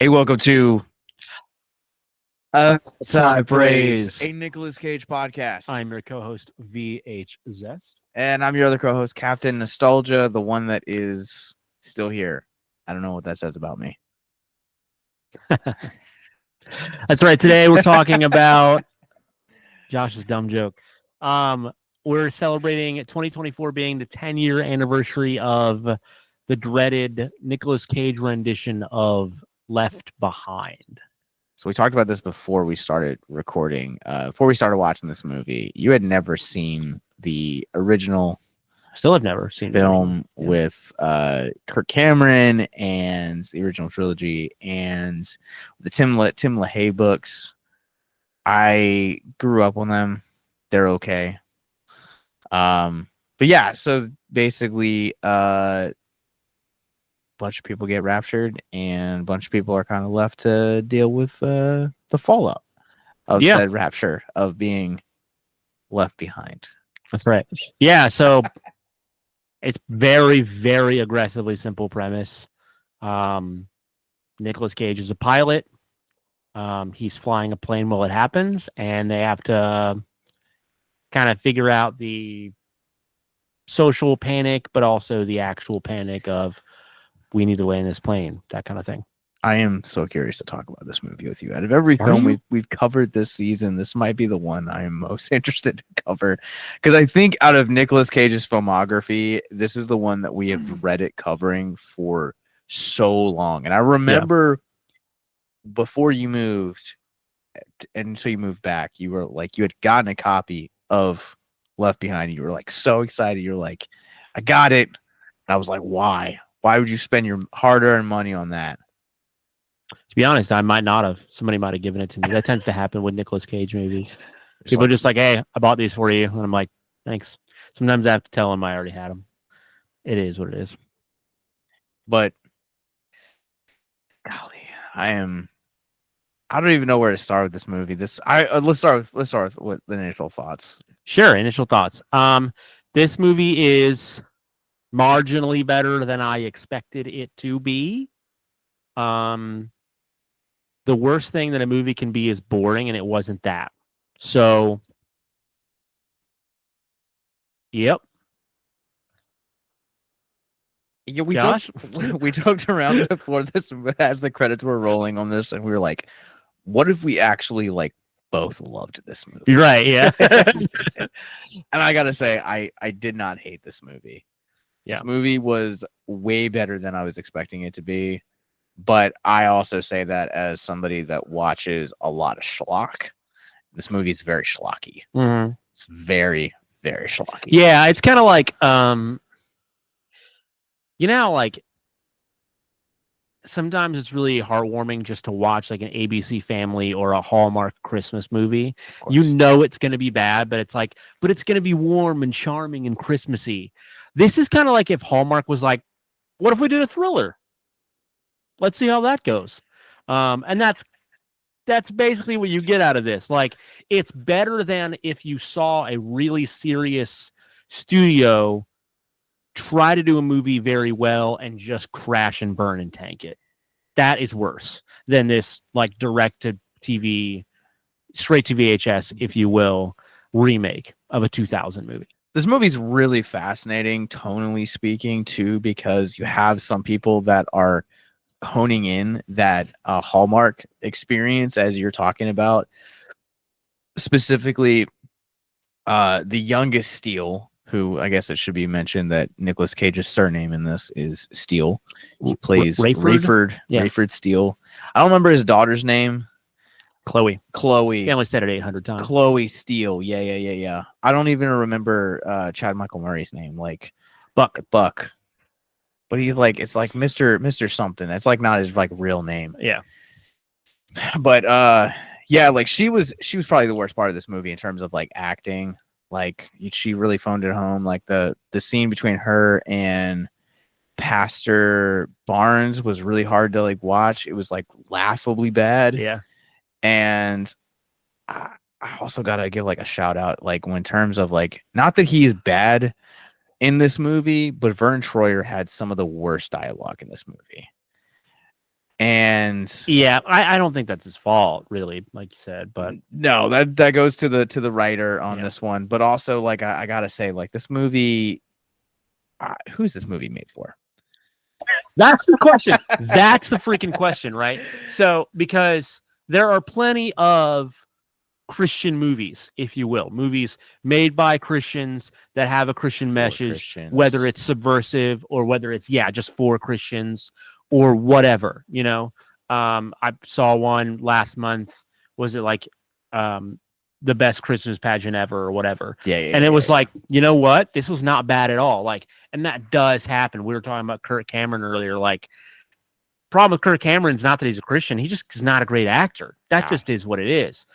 Hey, welcome to Side Praise, Praise. a Nicolas Cage podcast. I'm your co-host VHZest. And I'm your other co-host, Captain Nostalgia, the one that is still here. I don't know what that says about me. That's right. Today we're talking about Josh's dumb joke. We're celebrating 2024 being the 10-year anniversary of the dreaded Nicolas Cage rendition of Left Behind. So we talked about this before we started recording, before we started watching this movie. You had never seen the original Still have never seen the film original. Yeah. with Kirk Cameron and the original trilogy and the Tim LaHaye books. I grew up on them. They're okay. But yeah, so basically bunch of people get raptured and a bunch of people are kind of left to deal with the fallout of said rapture, of being left behind. That's right. Yeah, so it's very, very aggressively simple premise. Nicolas Cage is a pilot. He's flying a plane while it happens, and they have to kind of figure out the social panic, but also the actual panic of we need to land this plane, that kind of thing. I am so curious to talk about this movie with you. Out of every film we've covered this season, this might be the one I am most interested to cover, because I think out of Nicolas Cage's filmography, this is the one that we have read it covering for so long. And I remember before you moved, and until you moved back, you were like, you had gotten a copy of Left Behind. You were like so excited. You're like, I got it. And I was like, why? Why would you spend your hard-earned money on that? To be honest, I might not have. Somebody might have given it to me. That tends to happen with Nicolas Cage movies. People are just like, hey, I bought these for you. And I'm like, thanks. Sometimes I have to tell them I already had them. It is what it is. But, golly, I don't even know where to start with this movie. Let's start with the initial thoughts. Sure, initial thoughts. This movie is marginally better than I expected it to be. The worst thing that a movie can be is boring, and it wasn't that. So, yep. Yeah, we joked around before this as the credits were rolling on this, and we were like, what if we actually like both loved this movie? You're right, yeah. And I gotta say, I did not hate this movie. Yeah. This movie was way better than I was expecting it to be. But I also say that as somebody that watches a lot of schlock. This movie is very schlocky. Mm-hmm. It's very, very schlocky. Yeah, it's kind of like, like sometimes it's really heartwarming just to watch like an ABC Family or a Hallmark Christmas movie. You know it's going to be bad, but it's like, but it's going to be warm and charming and Christmassy. This is kind of like if Hallmark was like, what if we did a thriller? Let's see how that goes. And that's basically what you get out of this. Like, it's better than if you saw a really serious studio try to do a movie very well and just crash and burn and tank it. That is worse than this like direct to TV, straight to VHS, if you will, remake of a 2000 movie. This movie's really fascinating, tonally speaking, too, because you have some people that are honing in that Hallmark experience, as you're talking about. Specifically, the youngest Steele, who I guess it should be mentioned that Nicolas Cage's surname in this is Steele. He plays Rayford Steele. I don't remember his daughter's name. Chloe. He only said it 800 times. Chloe Steele. Yeah. I don't even remember Chad Michael Murray's name. Like Buck. But he's like, it's like Mr. something. That's like not his like real name. Yeah. But yeah, like she was probably the worst part of this movie in terms of like acting. Like she really phoned it home. Like the scene between her and Pastor Barnes was really hard to like watch. It was like laughably bad. Yeah. And I also gotta give like a shout out, like in terms of like, not that he's bad in this movie, but Vern Troyer had some of the worst dialogue in this movie. And yeah, I don't think that's his fault, really, like you said. But no, that goes to the writer on this one. But also, like, I gotta say, like, this movie, who's this movie made for? That's the question. That's the freaking question, right? So, because there are plenty of Christian movies, if you will, movies made by Christians that have a Christian message, whether it's subversive or whether it's just for Christians or whatever. I saw one last month. Was it like the best Christmas pageant ever or whatever? And it was like, you know what? This was not bad at all. Like, and that does happen. We were talking about Kirk Cameron earlier. Like, problem with Kirk Cameron is not that he's a Christian. He just is not a great actor. That just is what it is.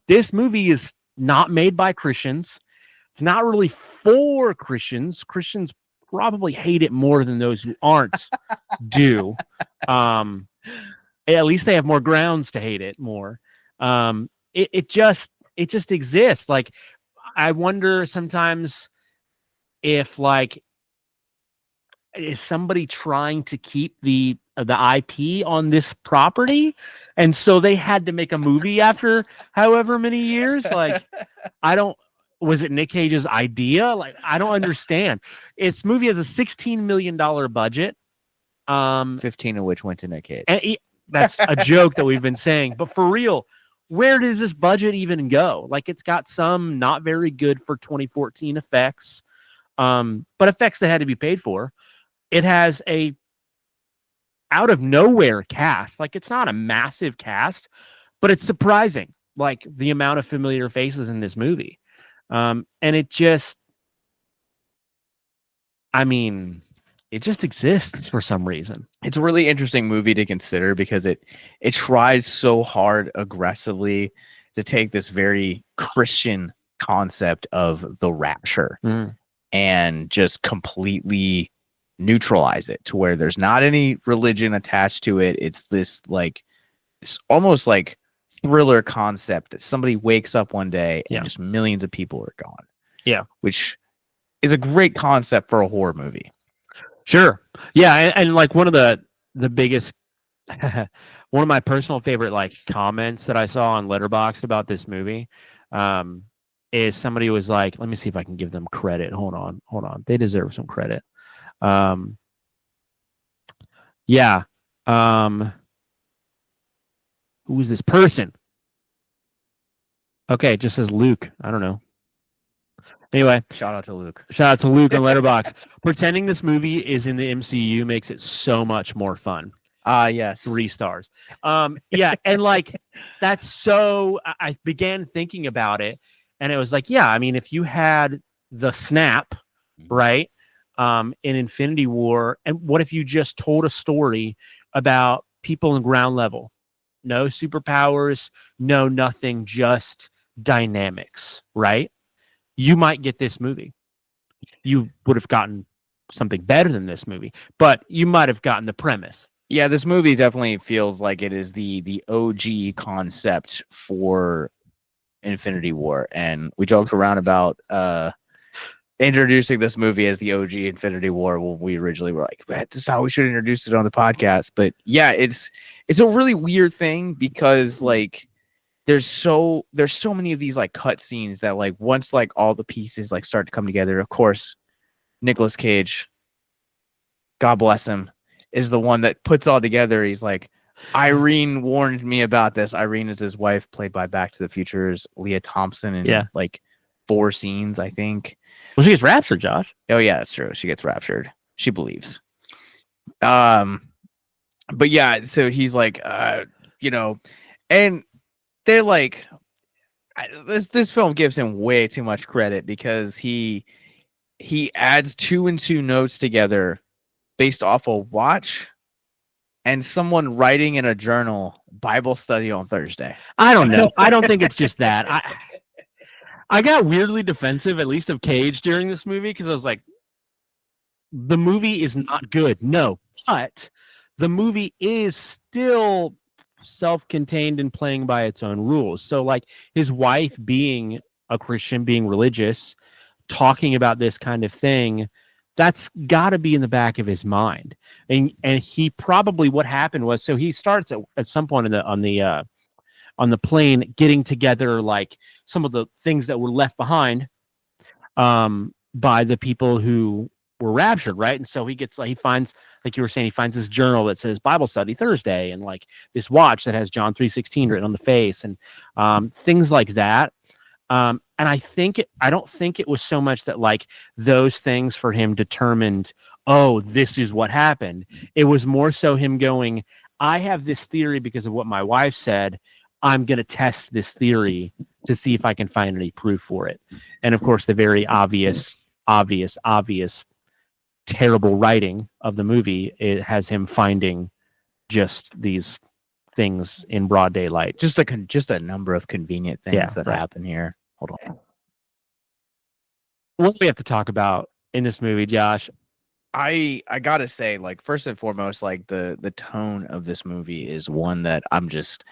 This movie is not made by Christians. It's not really for Christians. Christians probably hate it more than those who aren't do. At least they have more grounds to hate it more. It just exists. Like, I wonder sometimes if, like, is somebody trying to keep the IP on this property, and so they had to make a movie after however many years. Like, was it Nick Cage's idea? Like, I don't understand. This movie has a $16 million budget, 15 of which went to Nick Cage. And that's a joke that we've been saying, but for real, where does this budget even go? Like, it's got some not very good for 2014 effects, but effects that had to be paid for. It has a out of nowhere cast. Like, it's not a massive cast, but it's surprising, like, the amount of familiar faces in this movie. And it just, it just exists for some reason. It's a really interesting movie to consider because it tries so hard aggressively to take this very Christian concept of the rapture and just completely neutralize it to where there's not any religion attached to it. It's this, like, this almost like thriller concept that somebody wakes up one day and just millions of people are gone. Yeah. Which is a great concept for a horror movie. Sure. Yeah. And like, one of the biggest, one of my personal favorite, like, comments that I saw on Letterboxd about this movie, is somebody was like, let me see if I can give them credit. Hold on. They deserve some credit. Who is this person? Okay, it just says Luke. I don't know. Anyway, shout out to Luke on Letterboxd. Pretending this movie is in the MCU makes it so much more fun. Yes. 3 stars. Yeah, and like, that's so, I began thinking about it, and it was like, yeah, I mean, if you had the snap, right, in Infinity War, and what if you just told a story about people in ground level? No superpowers, no nothing, just dynamics, right? You might get this movie. You would have gotten something better than this movie, but you might have gotten the premise. Yeah, this movie definitely feels like it is the OG concept for Infinity War, and we joked around about introducing this movie as the OG Infinity War when we originally were like, this is how we should introduce it on the podcast. But yeah, it's a really weird thing because, like, there's so many of these, like, cut scenes that, like, once, like, all the pieces, like, start to come together, of course, Nicolas Cage, God bless him, is the one that puts all together. He's like, Irene warned me about this. Irene is his wife, played by Back to the Future's Leah Thompson, in like 4 scenes, I think. Well, she gets raptured, Josh. Oh yeah, that's true. She gets raptured. She believes. But yeah, so he's like, and they're like, this film gives him way too much credit because he adds 2 and 2 notes together based off a watch and someone writing in a journal, Bible study on Thursday. I don't know. I don't think it's just that. I got weirdly defensive, at least of Cage, during this movie, because I was like, the movie is not good. No, but the movie is still self-contained and playing by its own rules. So, like, his wife being a Christian, being religious, talking about this kind of thing, That's got to be in the back of his mind. And he probably, what happened was, so he starts at some point in the on the plane getting together like some of the things that were left behind by the people who were raptured, right? And so he gets like, he finds, like you were saying, he finds this journal that says Bible study Thursday, and like this watch that has John 3:16 written on the face, and things like that. And I don't think it was so much that like those things for him determined, oh, this is what happened. It was more so him going, I have this theory because of what my wife said. I'm going to test this theory to see if I can find any proof for it. And of course, the very obvious, terrible writing of the movie, it has him finding just these things in broad daylight. Just a number of convenient things that happen here. Hold on. What do we have to talk about in this movie, Josh? I gotta say, like, first and foremost, like the tone of this movie is one that I'm just,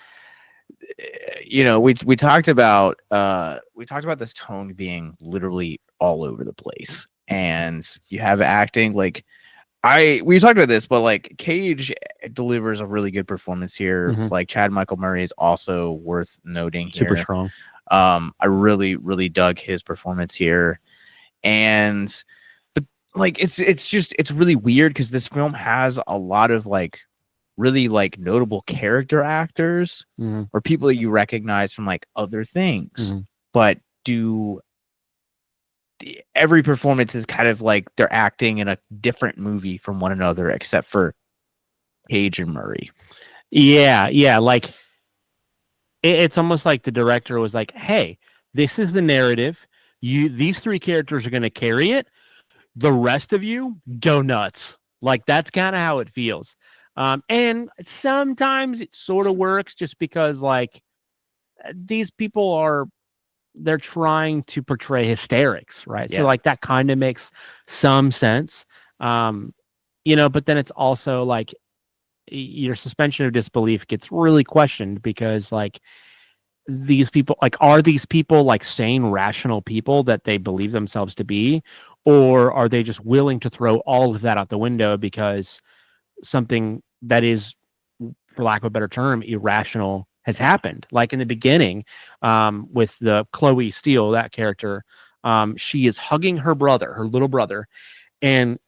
we talked about this tone being literally all over the place, and you have acting like we talked about this, but like Cage delivers a really good performance here. Mm-hmm. Like Chad Michael Murray is also worth noting here. Super strong. I really dug his performance here, but like it's really weird because this film has a lot of like really like notable character actors or people that you recognize from like other things, but every performance is kind of like they're acting in a different movie from one another, except for Cage and Murray. Yeah. Like it's almost like the director was like, "Hey, this is the narrative. These three characters are going to carry it. The rest of you go nuts." Like that's kind of how it feels. And sometimes it sort of works just because like these people they're trying to portray hysterics, right? Yeah. So like that kind of makes some sense. But then it's also like your suspension of disbelief gets really questioned because like these people, like, are these people like sane, rational people that they believe themselves to be, or are they just willing to throw all of that out the window because something that is, for lack of a better term, irrational has happened? Like in the beginning, with the Chloe Steele, that character, she is hugging her little brother, and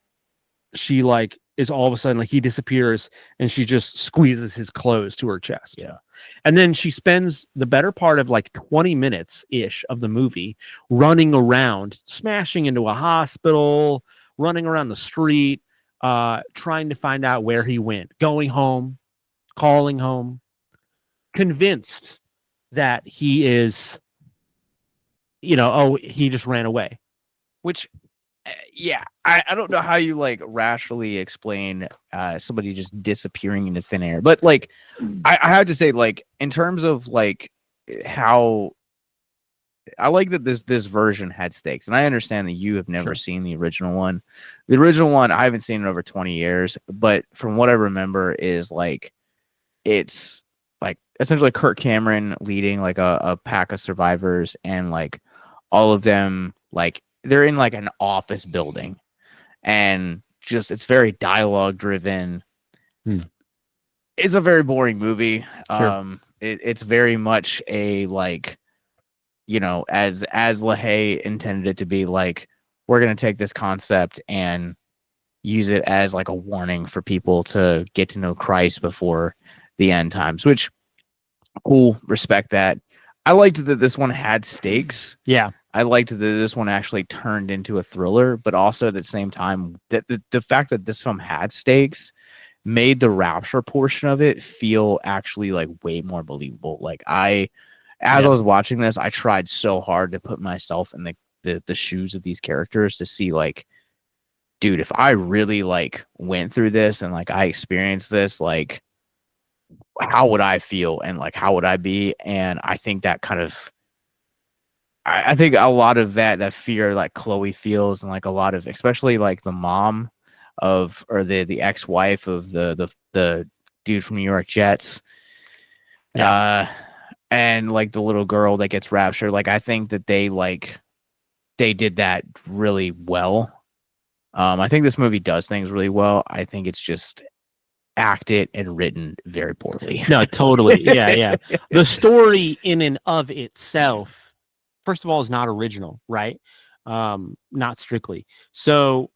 she like is all of a sudden like he disappears and she just squeezes his clothes to her chest. Yeah. And then she spends the better part of like 20 minutes ish of the movie running around, smashing into a hospital, running around the street, trying to find out where he went, going home, calling home, convinced that he is, he just ran away. Which, yeah, I don't know how you like rationally explain somebody just disappearing into thin air, but like I have to say, like, in terms of like how I like that this version had stakes, and I understand that you have never seen the original one. The original one I haven't seen in over 20 years, but from what I remember is like it's like essentially Kirk Cameron leading like a pack of survivors, and like all of them like they're in like an office building, and just it's very dialogue driven. It's a very boring movie. Sure. It's very much a like, as LaHaye intended it to be, like, we're gonna take this concept and use it as like a warning for people to get to know Christ before the end times, which cool, respect that. I liked that this one had stakes. Yeah. I liked that this one actually turned into a thriller, but also at the same time that the fact that this film had stakes made the rapture portion of it feel actually like way more believable. Like I was watching this, I tried so hard to put myself in the shoes of these characters to see like, dude, if I really like went through this and like I experienced this, like how would I feel and like how would I be? And I think that kind of I think a lot of that fear like Chloe feels, and like a lot of, especially like the mom of, or the ex-wife of the dude from New York Jets, and like the little girl that gets raptured, like I think that they did that really well. I think this movie does things really well. I think it's just acted and written very poorly. No, totally. Yeah. The story in and of itself, first of all, is not original, right? Not strictly. So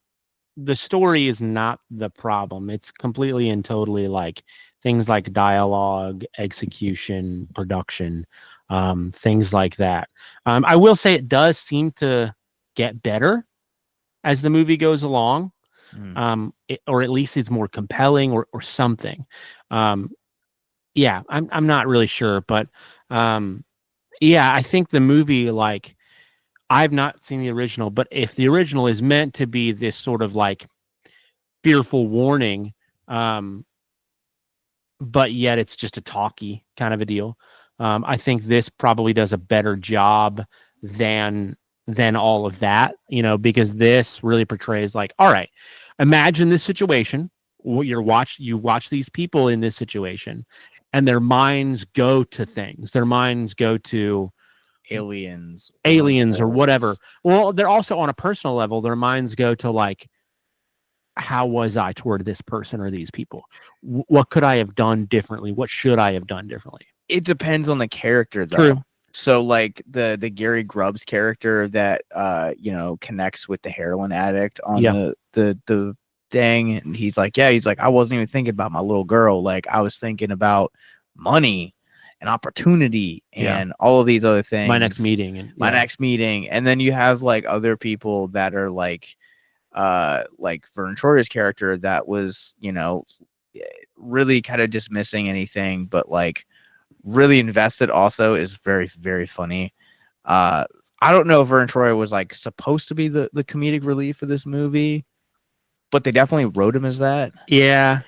the story is not the problem. It's completely and totally like things like dialogue, execution, production, things like that. I will say it does seem to get better as the movie goes along, or at least it's more compelling or something. Um, yeah, I'm not really sure, but yeah, I think the movie, like, I've not seen the original, but if the original is meant to be this sort of like fearful warning, um, but yet it's just a talkie kind of a deal. I think this probably does a better job than all of that, because this really portrays like, all right, imagine this situation. You watch these people in this situation, and their minds go to things. Their minds go to aliens or whatever. Well, they're also on a personal level. Their minds go to like, how was I toward this person or these people? What could I have done differently? What should I have done differently? It depends on the character, though. True. So, like the Gary Grubbs character that connects with the heroin addict on the thing, and he's like, I wasn't even thinking about my little girl. Like, I was thinking about money and opportunity and all of these other things. My next meeting, and then you have like other people that are like Vern Troyer's character that was, really kind of dismissing anything, but like really invested also is very, very funny. I don't know if Vern Troyer was like supposed to be the comedic relief of this movie, but they definitely wrote him as that. Yeah.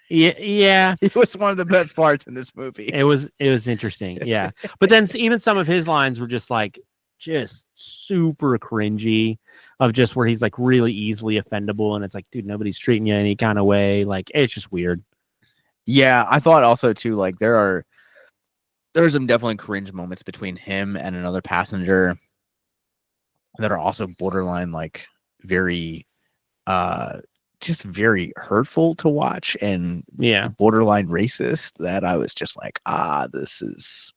It was one of the best parts in this movie. It was interesting. Yeah. But then even some of his lines were just super cringy, of just where he's like really easily offendable, and it's like, dude, nobody's treating you any kind of way. Like, it's just weird. Yeah, I thought also too, like there's some definitely cringe moments between him and another passenger that are also borderline like very just very hurtful to watch and borderline racist, that I was just like, this is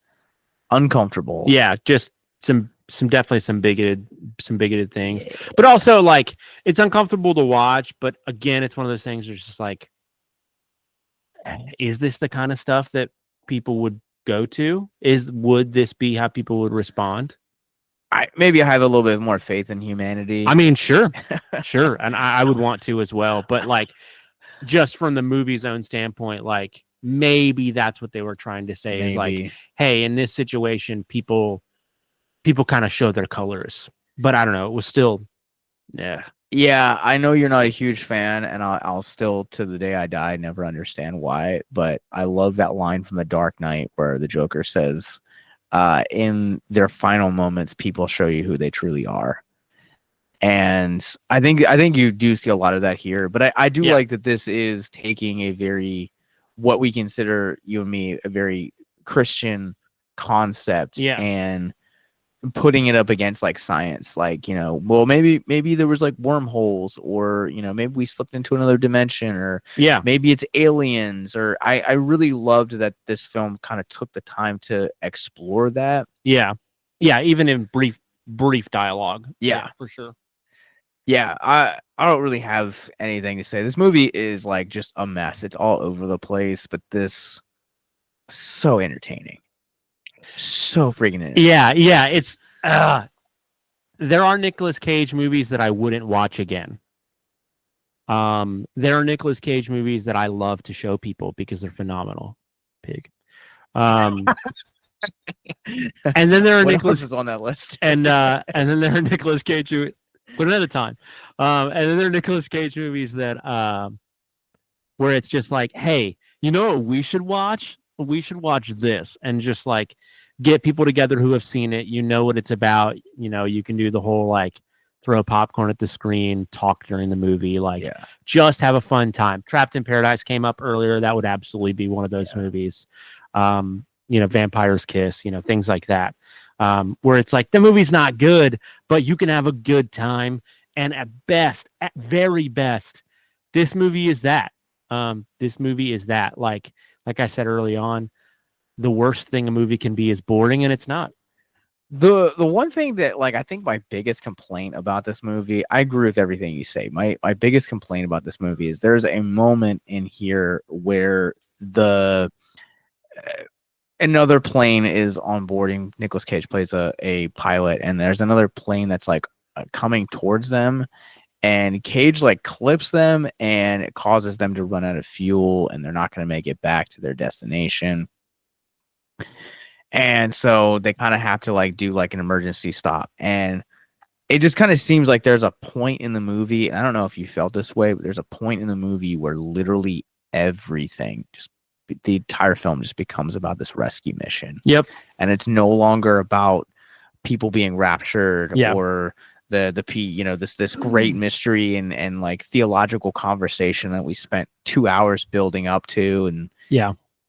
uncomfortable. Yeah, just some definitely some bigoted things. But also like it's uncomfortable to watch, but again, it's one of those things where it's just like, is this the kind of stuff that people would go to? Would this be how people would respond? Maybe I have a little bit more faith in humanity. I mean, sure. And I would want to as well. But like, just from the movie's own standpoint, like maybe that's what they were trying to say is like, hey, in this situation, people kind of show their colors. But I don't know. It was still, Yeah, I know you're not a huge fan, and I'll still, to the day I die, never understand why. But I love that line from The Dark Knight where the Joker says, in their final moments, people show you who they truly are. And I think you do see a lot of that here. But I do like that this is taking a very, what we consider, you and me, a very Christian concept and putting it up against like science, like, well, maybe there was like wormholes, or maybe we slipped into another dimension, or maybe it's aliens, or I really loved that this film kind of took the time to explore that. Even in brief dialogue. For sure. I don't really have anything to say. This movie is like just a mess. It's all over the place, but this so entertaining. So freaking entertaining. It's there are Nicolas Cage movies that I wouldn't watch again. There are Nicolas Cage movies that I love to show people because they're phenomenal. Pig. And then there are Nicolas is on that list. and then there are Nicolas Cage movies, but another time. And then there are Nicolas Cage movies that where it's just like, hey, you know what we should watch? We should watch this, and just like get people together who have seen it. You know what it's about. You can do the whole like throw popcorn at the screen, talk during the movie, like just have a fun time. Trapped in Paradise came up earlier. That would absolutely be one of those movies. Vampire's Kiss, things like that. Where it's like the movie's not good, but you can have a good time And at very best, this movie is that. This movie is that. Like I said early on, the worst thing a movie can be is boring, and it's not. The one thing that, like, I think my biggest complaint about this movie, I agree with everything you say. My biggest complaint about this movie is there's a moment in here where the another plane is onboarding. Nicolas Cage plays a pilot, and there's another plane that's like coming towards them, and Cage like clips them, and it causes them to run out of fuel, and they're not going to make it back to their destination. And so they kind of have to like do like an emergency stop. And it just kind of seems like there's a point in the movie. And I don't know if you felt this way, but there's a point in the movie where literally everything, just the entire film just becomes about this rescue mission. Yep. And it's no longer about people being raptured or this great mystery and like theological conversation that we spent 2 hours building up to. And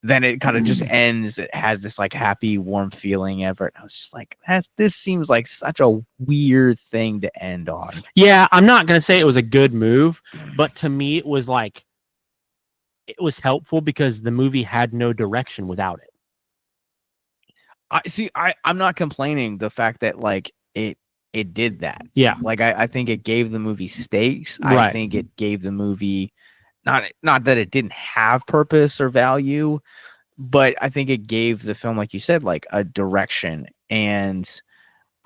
then it kind of just ends. It has this like happy, warm feeling ever. And I was just like, this seems like such a weird thing to end on. Yeah, I'm not going to say it was a good move, but to me, it was like, it was helpful because the movie had no direction without it. I'm not complaining the fact that like it did that. Yeah. Like I think it gave the movie stakes. Right. I think it gave the movie not that it didn't have purpose or value, but I think it gave the film, like you said, like a direction. And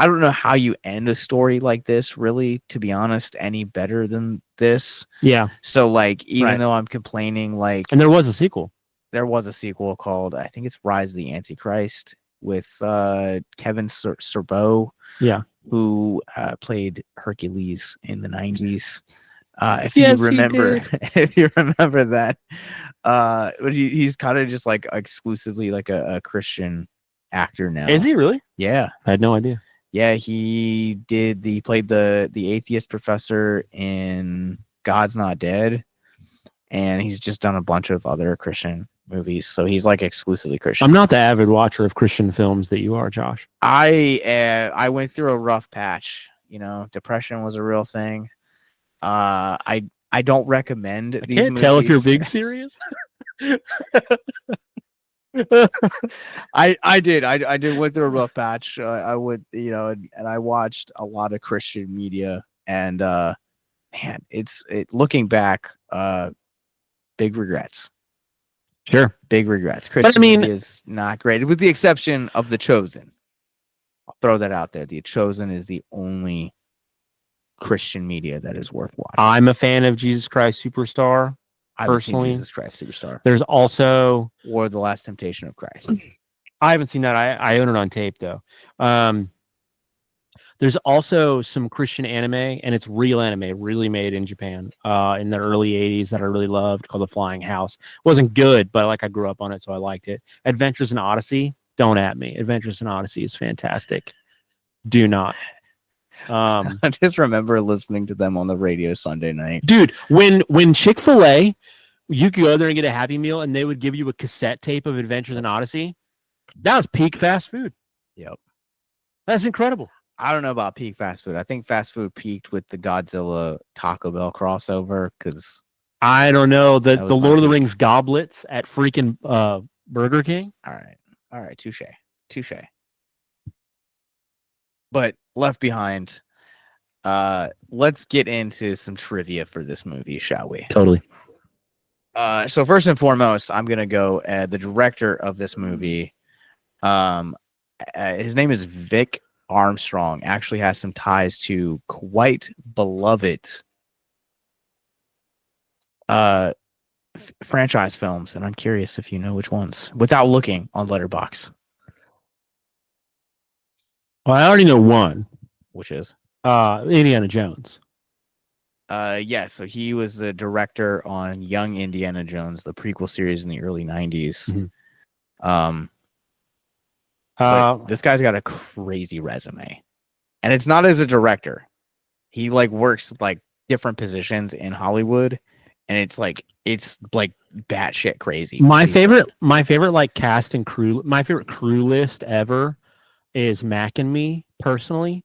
I don't know how you end a story like this, really, to be honest, any better than this. Yeah. So like, even though I'm complaining, like, and there was a sequel. There was a sequel called, I think it's Rise of the Antichrist with Kevin Sorbo. Yeah. Who played Hercules in the 90s. If you remember that, but he's kind of just like exclusively like a Christian actor now. Is he really? Yeah, I had no idea. Yeah, he played the atheist professor in God's Not Dead, and he's just done a bunch of other Christian movies. So he's like exclusively Christian. I'm not the avid watcher of Christian films that you are, Josh. I went through a rough patch. Depression was a real thing. I don't recommend these movies. Tell if you're big serious. I did went through a rough patch. I would, and I watched a lot of Christian media, and man, looking back, big regrets. Sure, big regrets. Christian media is not great, with the exception of The Chosen. I'll throw that out there. The Chosen is the only Christian media that is worth watching. I'm a fan of Jesus Christ Superstar. Personally, Jesus Christ Superstar. There's also or The Last Temptation of Christ. I haven't seen that. I own it on tape though. There's also some Christian anime, and it's real anime, really made in Japan in the early 80s that I really loved, called The Flying House. It wasn't good, but like I grew up on it, so I liked it. Adventures in Odyssey, don't at me. Adventures in Odyssey is fantastic. Do not. I just remember listening to them on the radio Sunday night. Dude, when Chick-fil-A, you could go there and get a Happy Meal, and they would give you a cassette tape of Adventures in Odyssey. That was peak fast food. Yep. That's incredible. I don't know about peak fast food. I think fast food peaked with the Godzilla Taco Bell crossover, because I don't know, the Lord of the Rings goblets at freaking Burger King. All right, touche. But Left Behind, let's get into some trivia for this movie, shall we? Totally. So first and foremost, I'm gonna go the director of this movie. His name is Vic Armstrong. Actually has some ties to quite beloved franchise films, and I'm curious if you know which ones without looking on Letterboxd. Well, I already know one, which is Indiana Jones. Yeah, so he was the director on Young Indiana Jones, the prequel series in the early 90s. Mm-hmm. But this guy's got a crazy resume, and it's not as a director. He like works like different positions in Hollywood, and it's like batshit crazy. My favorite like cast and crew, my favorite crew list ever is Mac and Me, personally.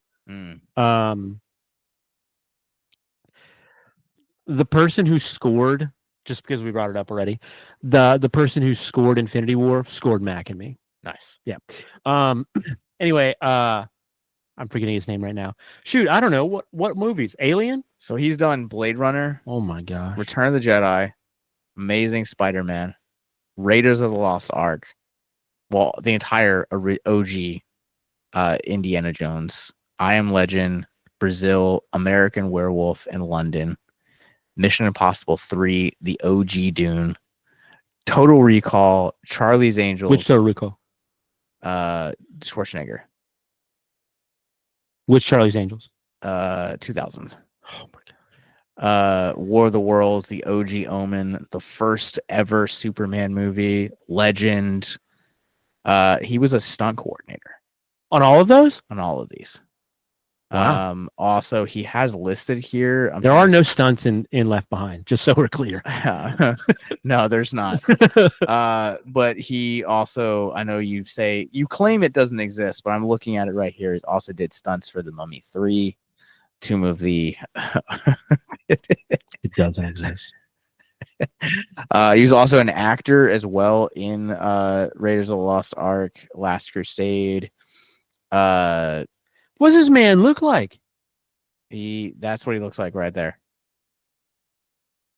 the person who scored, just because we brought it up already, the person who scored Infinity War scored Mac and me. Nice. Yeah. Anyway, I'm forgetting his name right now. Shoot, I don't know what movies. Alien. So he's done Blade Runner, Oh my gosh. Return of the Jedi, Amazing Spider-Man, Raiders of the Lost Ark. Well, the entire OG Indiana Jones, I Am Legend, Brazil, American Werewolf, and London, Mission Impossible 3, the OG Dune, Total Recall, Charlie's Angels. Which Total Recall? Schwarzenegger. Which Charlie's Angels? 2000s. Oh my god. War of the Worlds, the OG Omen, the first ever Superman movie, Legend. He was a stunt coordinator on all of those. On all of these. Wow. Also, he has listed here. There are no stunts in Left Behind, just so we're clear. No, there's not. But he also, I know you claim it doesn't exist, but I'm looking at it right here. He also did stunts for The Mummy 3, Tomb of the. It doesn't exist. He was also an actor as well in Raiders of the Lost Ark, Last Crusade. What does this man look like? That's what he looks like right there.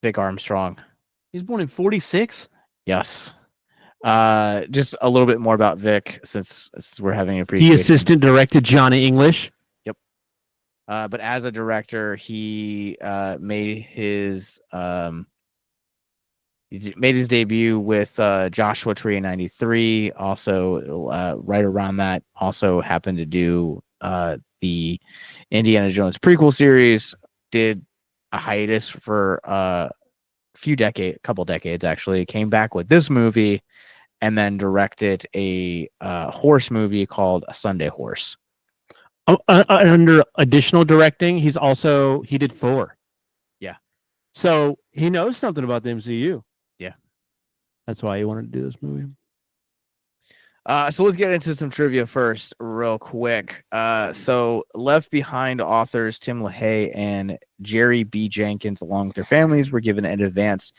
Vic Armstrong. He's born in 46. Yes. Just a little bit more about Vic, since we're having a appreciation. He assistant directed Johnny English. Yep. But as a director, he made his debut with Joshua Tree in '93. Also, right around that, also happened to do the Indiana Jones prequel series. Did a hiatus for a couple decades actually. Came back with this movie, and then directed a horse movie called A Sunday Horse. Under additional directing, he did Thor. Yeah. So he knows something about the MCU. Yeah. That's why he wanted to do this movie. So let's get into some trivia first, real quick. So Left Behind authors Tim LaHaye and Jerry B. Jenkins, along with their families, were given an advance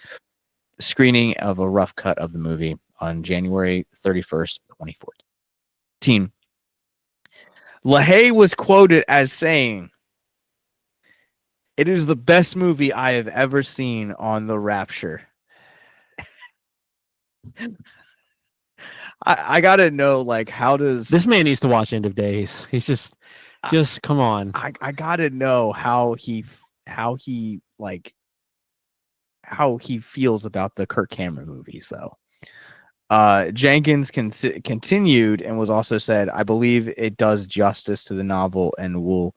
screening of a rough cut of the movie on January 31st, 2014. LaHaye was quoted as saying, "It is the best movie I have ever seen on The Rapture." I gotta know, like, how does this man needs to watch End of Days? He's just come on. I gotta know how he feels about the Kirk Cameron movies, though. Jenkins continued and was also said, "I believe it does justice to the novel and will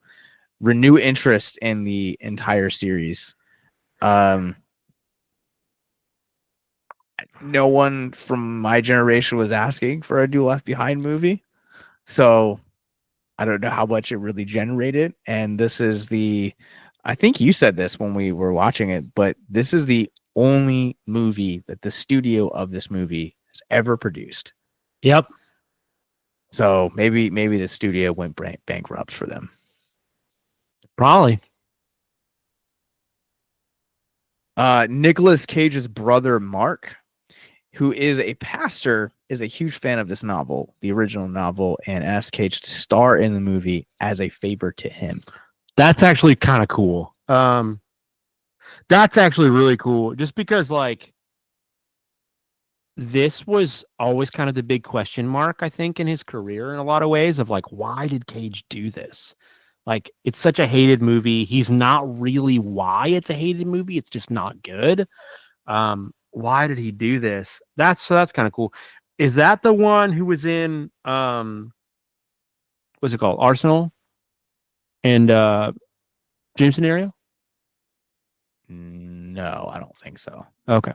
renew interest in the entire series." No one from my generation was asking for a new Left Behind movie, so I don't know how much it really generated. And this is I think you said this when we were watching it, but this is the only movie that the studio of this movie has ever produced. Yep. So maybe the studio went bankrupt for them. Probably. Nicolas Cage's brother, Mark, who is a pastor, is a huge fan of this novel, the original novel, and asked Cage to star in the movie as a favor to him. That's actually kind of cool. That's actually really cool, just because, like, this was always kind of the big question mark, I think, in his career in a lot of ways, of like, why did Cage do this? Like, it's such a hated movie. He's not really why it's a hated movie. It's just not good. Why did he do this? That's kind of cool. Is that the one who was in what's it called? Arsenal and Dream Scenario? No, I don't think so. Okay.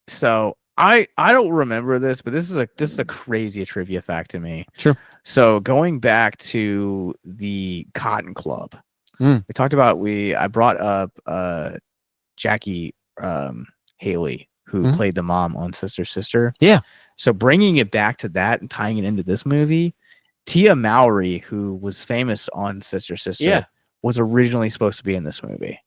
So I don't remember this, but this is a crazy trivia fact to me. Sure. So going back to the Cotton Club, we talked about I brought up Jackie Haley, who played the mom on Sister Sister. Yeah. So bringing it back to that and tying it into this movie, Tia Mowry, who was famous on Sister Sister, was originally supposed to be in this movie.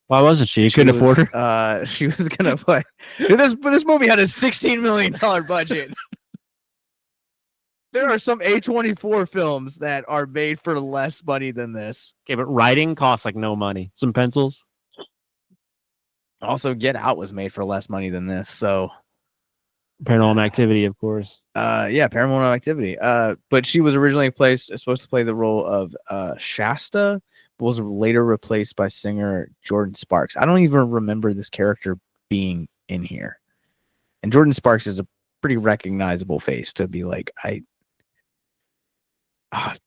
Why wasn't she? You couldn't afford her. She was gonna play. Dude, this movie had a $16 million budget. There are some A24 films that are made for less money than this. Okay, but writing costs like no money. Some pencils. Also, Get Out was made for less money than this. So Paranormal Activity, of course. Yeah, Paranormal Activity. But she was originally supposed to play the role of Shasta, but was later replaced by singer Jordan Sparks. I don't even remember this character being in here. And Jordan Sparks is a pretty recognizable face to be like,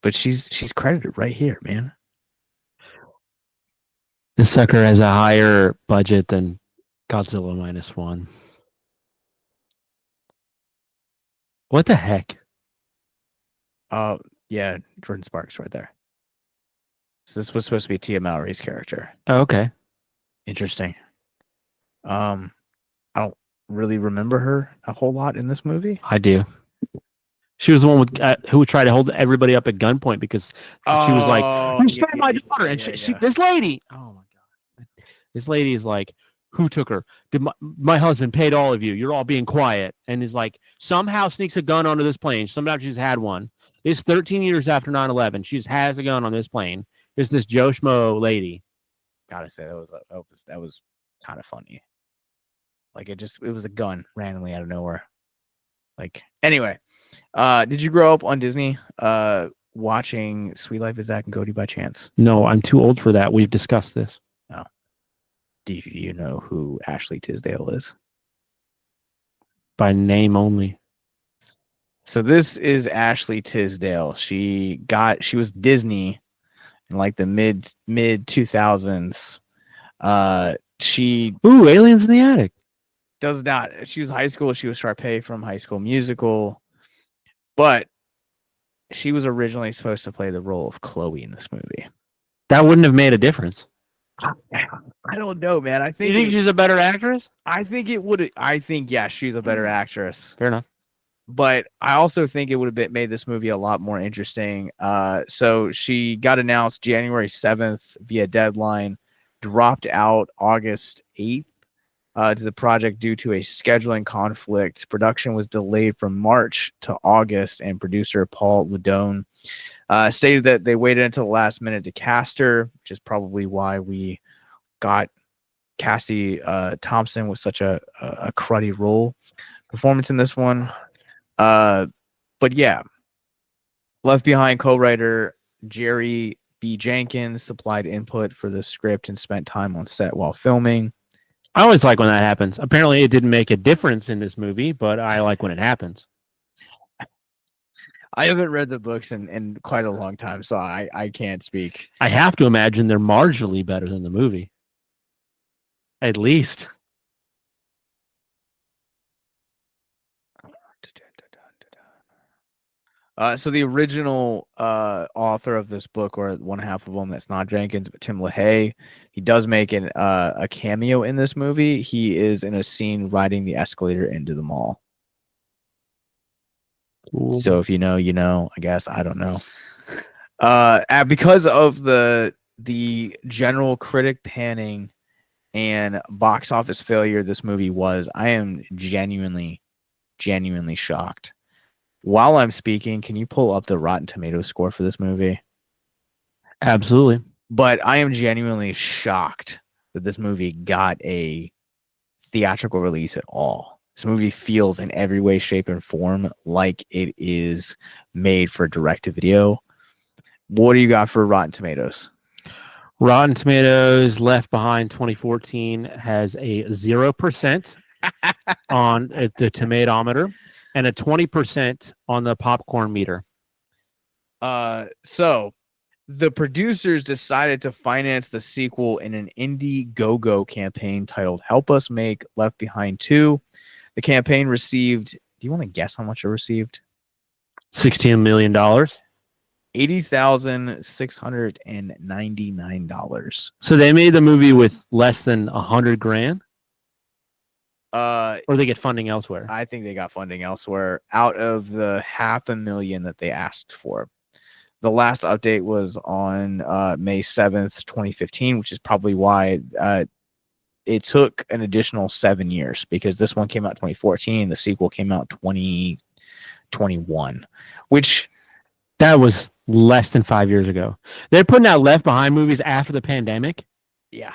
but she's credited right here, man. This sucker has a higher budget than Godzilla -1. What the heck? Yeah, Jordan Sparks right there. So this was supposed to be Tia Mowry's character. Oh, okay. Interesting. I don't really remember her a whole lot in this movie. I do. She was the one with who would try to hold everybody up at gunpoint because she was like, "Who stole my daughter?" And she, this lady. Oh my god, this lady is like, "Who took her? Did my husband paid all of you? You're all being quiet." And is like somehow sneaks a gun onto this plane. Somehow she's had one. It's 13 years after 9/11. She has a gun on this plane. It's this Joe Schmo lady. Gotta say that was kind of funny. Like it was a gun randomly out of nowhere. Like anyway, did you grow up on Disney watching Sweet Life of Zack and Cody by chance? No, I'm too old for that. We've discussed this. No. Do you know who Ashley Tisdale is? By name only. So this is Ashley Tisdale. She was Disney in like the mid 2000s. Aliens in the Attic. Does not. She was high school. She was Sharpay from High School Musical, but she was originally supposed to play the role of Chloe in this movie. That wouldn't have made a difference. I don't know, man. You think she's a better actress? I think it would. I think yeah, she's a better actress. Fair enough. But I also think it would have made this movie a lot more interesting. So she got announced January 7th via Deadline, dropped out August 8th. To the project due to a scheduling conflict. Production was delayed from March to August, and producer Paul Ledone stated that they waited until the last minute to cast her, which is probably why we got Cassie Thompson with such a cruddy role performance in this one. But yeah, Left Behind co-writer Jerry B. Jenkins supplied input for the script and spent time on set while filming. I always like when that happens. Apparently, it didn't make a difference in this movie, but I like when it happens. I haven't read the books in quite a long time, so I can't speak. I have to imagine they're marginally better than the movie. At least. So the original author of this book, or one half of them, that's not Jenkins, but Tim LaHaye, he does make a cameo in this movie. He is in a scene riding the escalator into the mall. Cool. So if you know, you know. I guess I don't know. Because of the general critic panning and box office failure this movie was, I am genuinely shocked. While I'm speaking, can you pull up the Rotten Tomatoes score for this movie? Absolutely. But I am genuinely shocked that this movie got a theatrical release at all. This movie feels in every way, shape, and form like it is made for direct-to-video. What do you got for Rotten Tomatoes? Rotten Tomatoes Left Behind 2014 has a 0% on the tomatometer and a 20% on the popcorn meter. So the producers decided to finance the sequel in an Indiegogo campaign titled Help Us Make Left Behind 2. The campaign received, do you want to guess how much it received? $16 million. $80,699. So they made the movie with less than $100,000? Or they get funding elsewhere? I think they got funding elsewhere out of the $500,000 that they asked for. The last update was on May 7th, 2015, which is probably why it took an additional 7 years, because this one came out 2014, the sequel came out 2021, which that was less than 5 years ago. They're putting out Left Behind movies after the pandemic. Yeah.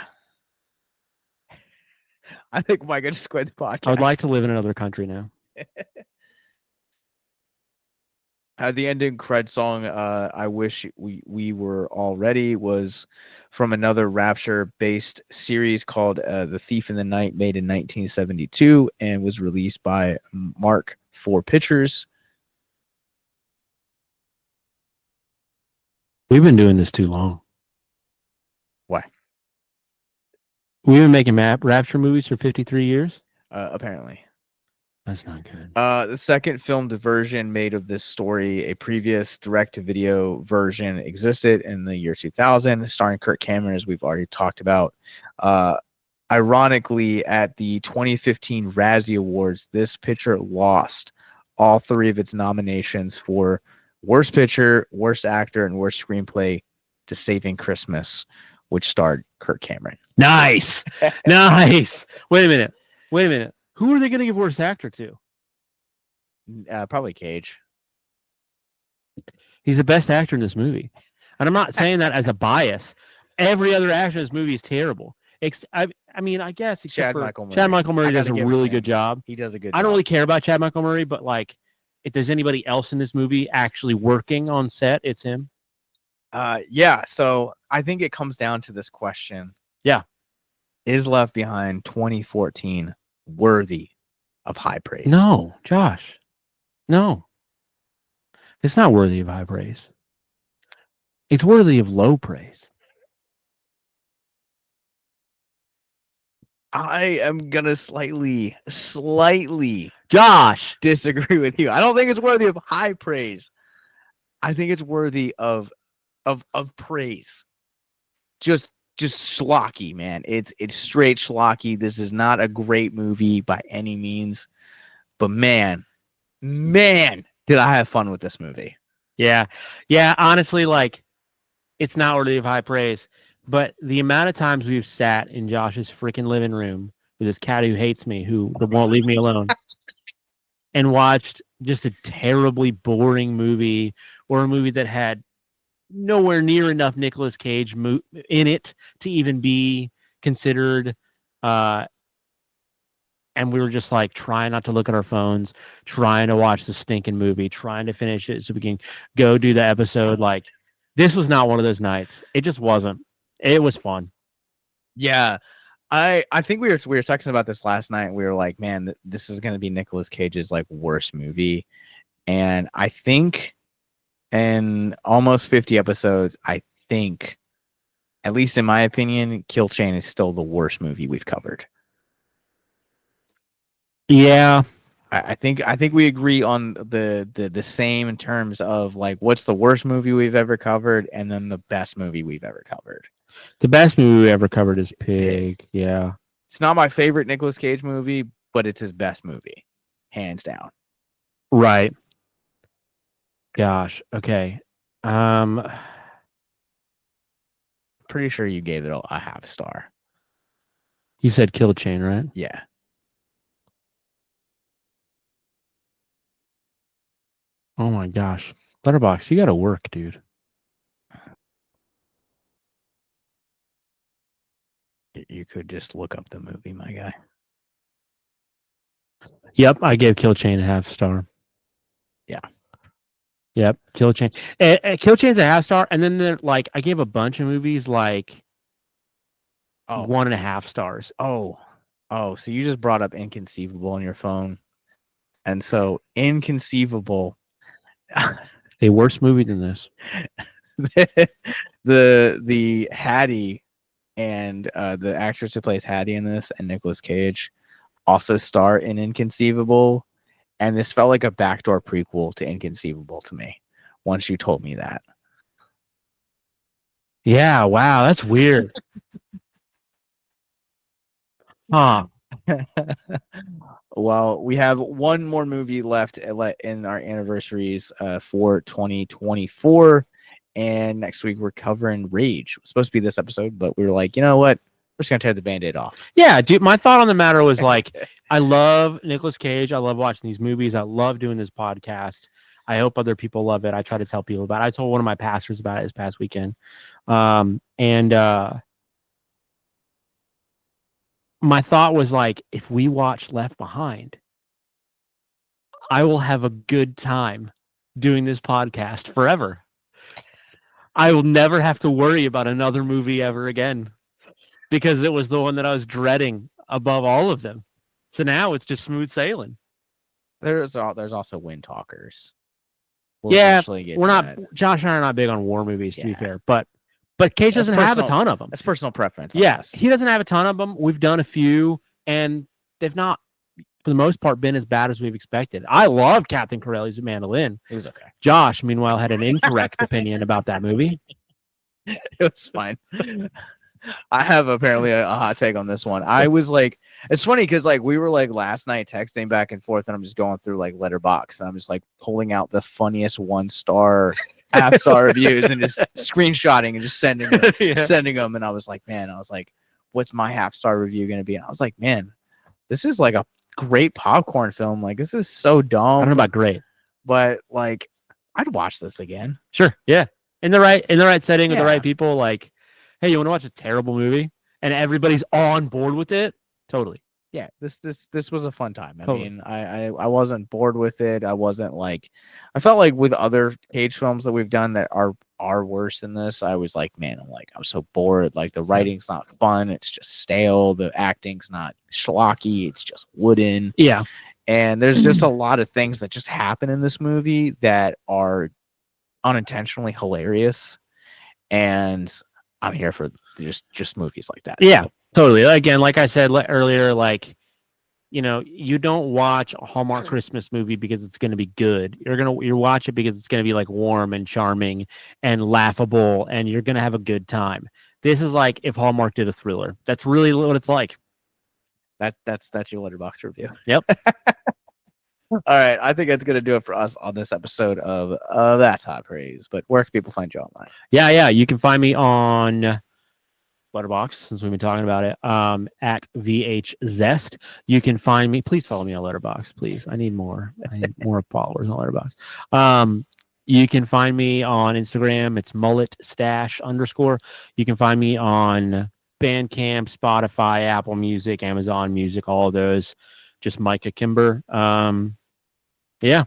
I think Mike just quit the podcast. I would like to live in another country now. The ending cred song, I Wish We Were All Ready, was from another Rapture-based series called The Thief in the Night, made in 1972, and was released by Mark IV Pictures. We've been doing this too long. Why? We've been making Rapture movies for 53 years? Apparently. That's not good. The second filmed version made of this story, a previous direct-to-video version, existed in the year 2000, starring Kirk Cameron, as we've already talked about. Ironically, at the 2015 Razzie Awards, this picture lost all 3 of its nominations for Worst Picture, Worst Actor, and Worst Screenplay to Saving Christmas, which starred Kirk Cameron. Nice. Nice. Wait a minute. Who are they going to give Worst Actor to? Probably Cage. He's the best actor in this movie. And I'm not saying that as a bias. Every other actor in this movie is terrible. I mean, I guess Chad Michael Murray. Chad Michael Murray does a really good job. He does a good job. I don't really care about Chad Michael Murray, but like, if there's anybody else in this movie actually working on set, it's him. Yeah. So I think it comes down to this question. Yeah. Is Left Behind 2014 worthy of high praise? No, Josh. No. It's not worthy of high praise. It's worthy of low praise. I am gonna slightly Josh disagree with you. I don't think it's worthy of high praise. I think it's worthy of praise. Just schlocky, man. It's straight schlocky. This is not a great movie by any means, but man, did I have fun with this movie. Yeah. Honestly, like, it's not worthy of high praise, but the amount of times we've sat in Josh's freaking living room with his cat who hates me, who won't leave me alone, and watched just a terribly boring movie, or a movie that had nowhere near enough Nicolas Cage in it to even be considered. And we were just like trying not to look at our phones, trying to watch the stinking movie, trying to finish it so we can go do the episode. Like, this was not one of those nights. It just wasn't. It was fun. Yeah. I think we were talking about this last night. We were like, man, this is going to be Nicolas Cage's like worst movie. And I think in almost 50 episodes, I think, at least in my opinion, Kill Chain is still the worst movie we've covered. Yeah. I think we agree on the same in terms of like what's the worst movie we've ever covered, and then the best movie we've ever covered. The best movie we ever covered is Pig. Yeah. It's not my favorite Nicolas Cage movie, but it's his best movie, hands down. Right. Gosh. Okay. Pretty sure you gave it a half star. You said Kill Chain, right? Yeah. Oh my gosh. Letterboxd, you got to work, dude. You could just look up the movie, my guy. Yep, I gave Kill Chain a half star. Yeah. Yep, Kill Chain. Kill Chain's a half star, and then like I gave a bunch of movies like 1.5 stars. Oh, so you just brought up Inconceivable on your phone, and so Inconceivable, a worse movie than this. the Hattie and the actress who plays Hattie in this, and Nicolas Cage, also star in Inconceivable, and this felt like a backdoor prequel to Inconceivable to me once you told me that. Yeah, wow, that's weird. Huh. Well, we have one more movie left in our anniversaries for 2024, And next week we're covering Rage. It was supposed to be this episode, but we were like, you know what? We're just gonna tear the Band-Aid off. Yeah, dude. My thought on the matter was like, I love Nicolas Cage. I love watching these movies. I love doing this podcast. I hope other people love it. I try to tell people about it. I told one of my pastors about it this past weekend. My thought was like, if we watch Left Behind, I will have a good time doing this podcast forever. I will never have to worry about another movie ever again because it was the one that I was dreading above all of them. So now it's just smooth sailing. There's also Wind Talkers. We're not. Josh and I are not big on war movies, to be fair, but Cage doesn't have a ton of them. That's personal preference. Yeah, he doesn't have a ton of them. We've done a few, and they've not, for the most part, been as bad as we've expected. I love Captain Corelli's Mandolin. It was okay. Josh, meanwhile, had an incorrect opinion about that movie. It was fine. I have apparently a hot take on this one. I was like, it's funny because like we were like last night texting back and forth, and I'm just going through like Letterboxd, and I'm just like pulling out the funniest 1-star, half-star reviews and just screenshotting and just sending them. And I was like, what's my half-star review gonna be? And I was like, man, this is like a great popcorn film. Like this is so dumb. I don't know about great, but like I'd watch this again. Sure, yeah, in the right setting with the right people. Like, hey, you want to watch a terrible movie and everybody's on board with it? Totally. Yeah, this was a fun time. I mean, I wasn't bored with it. I wasn't like, I felt like with other Cage films that we've done that are worse than this, I was like, man, I'm so bored. Like the writing's not fun. It's just stale. The acting's not schlocky. It's just wooden. Yeah. And there's just a lot of things that just happen in this movie that are unintentionally hilarious. And I'm here for just movies like that. Yeah, totally. Again, like I said earlier, like, you know, you don't watch a Hallmark Christmas movie because it's going to be good. You watch it because it's going to be like warm and charming and laughable, and you're going to have a good time. This is like if Hallmark did a thriller. That's really what it's like. That's your Letterboxd review. Yep. All right, I think that's gonna do it for us on this episode of That's Hot Praise. But where can people find you online? Yeah, you can find me on Letterboxd, since we've been talking about it, at VHZest. You can find me. Please follow me on Letterboxd, please. I need more followers on Letterboxd. You can find me on Instagram. It's mulletstash_. You can find me on Bandcamp, Spotify, Apple Music, Amazon Music, all of those. Just Micah Kimber. Yeah.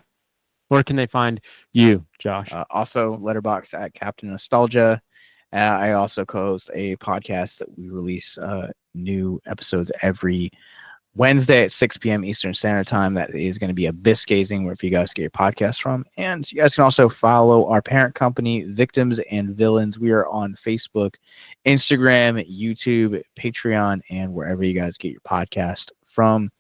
Where can they find you, Josh? Also, Letterboxd at Captain Nostalgia. I also co-host a podcast that we release new episodes every Wednesday at 6 p.m. Eastern Standard Time. That is going to be Abyss Gazing, wherever you guys get your podcast from. And you guys can also follow our parent company, Victims and Villains. We are on Facebook, Instagram, YouTube, Patreon, and wherever you guys get your podcast from.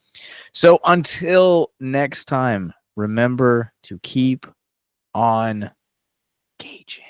So until next time, remember to keep on caging.